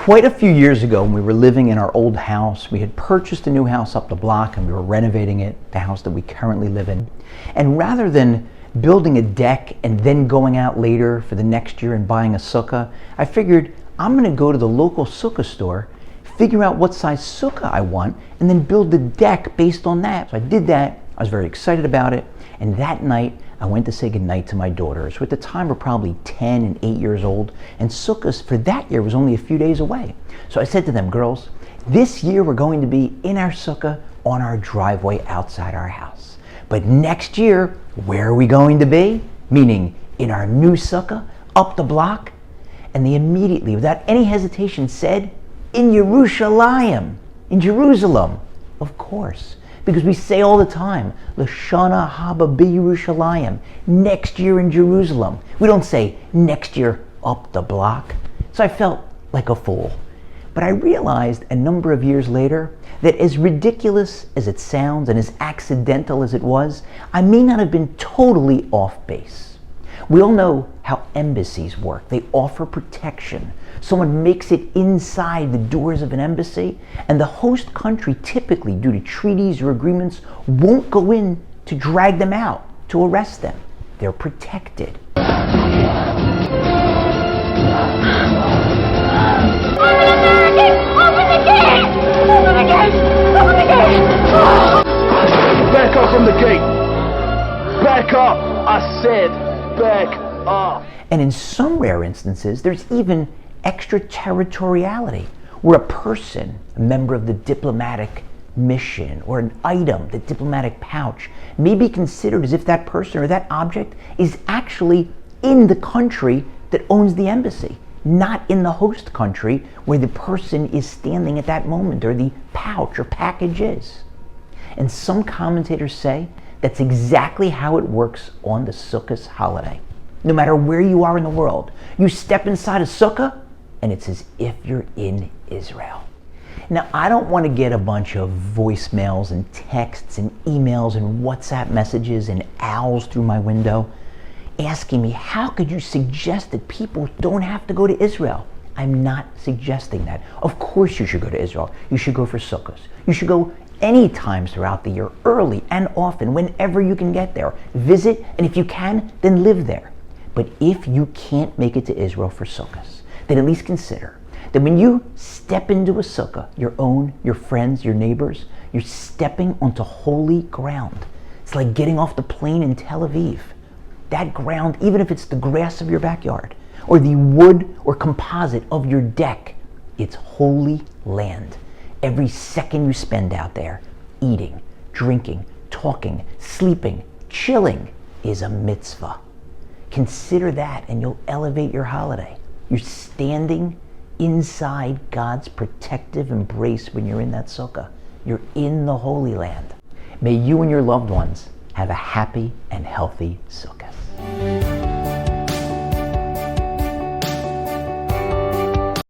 Quite a few years ago, when we were living in our old house, we had purchased a new house up the block and we were renovating it, the house that we currently live in. And rather than building a deck and then going out later for the next year and buying a sukkah, I figured I'm going to go to the local sukkah store, figure out what size sukkah I want, and then build the deck based on that. So I did that. I was very excited about it. And that night, I went to say goodnight to my daughters, who at the time were probably 10 and 8 years old, and Sukkot for that year was only a few days away. So I said to them, girls, this year we're going to be in our sukkah on our driveway outside our house. But next year, where are we going to be? Meaning in our new sukkah, up the block. And they immediately, without any hesitation, said, in Yerushalayim, in Jerusalem. Of course. Because we say all the time, L'shana haba b'Yerushalayim, next year in Jerusalem. We don't say next year up the block. So I felt like a fool. But I realized a number of years later that as ridiculous as it sounds and as accidental as it was, I may not have been totally off base. We all know how embassies work. They offer protection. Someone makes it inside the doors of an embassy, and the host country typically, due to treaties or agreements, won't go in to drag them out, to arrest them. They're protected. Back up from the gate! Back up! I said back up! And in some rare instances, there's even extraterritoriality, where a person, a member of the diplomatic mission, or an item, the diplomatic pouch, may be considered as if that person or that object is actually in the country that owns the embassy, not in the host country where the person is standing at that moment, or the pouch or package is. And some commentators say that's exactly how it works on the Sukkot holiday. No matter where you are in the world, you step inside a sukkah, and it's as if you're in Israel. Now, I don't want to get a bunch of voicemails and texts and emails and WhatsApp messages and owls through my window asking me, how could you suggest that people don't have to go to Israel? I'm not suggesting that. Of course you should go to Israel. You should go for sukkahs. You should go any times throughout the year, early and often, whenever you can get there. Visit, and if you can, then live there. But if you can't make it to Israel for sukkahs, then at least consider that when you step into a sukkah, your own, your friends, your neighbors, you're stepping onto holy ground. It's like getting off the plane in Tel Aviv. That ground, even if it's the grass of your backyard, or the wood or composite of your deck, it's holy land. Every second you spend out there, eating, drinking, talking, sleeping, chilling, is a mitzvah. Consider that and you'll elevate your holiday. You're standing inside God's protective embrace when you're in that sukkah. You're in the Holy Land. May you and your loved ones have a happy and healthy Sukkot.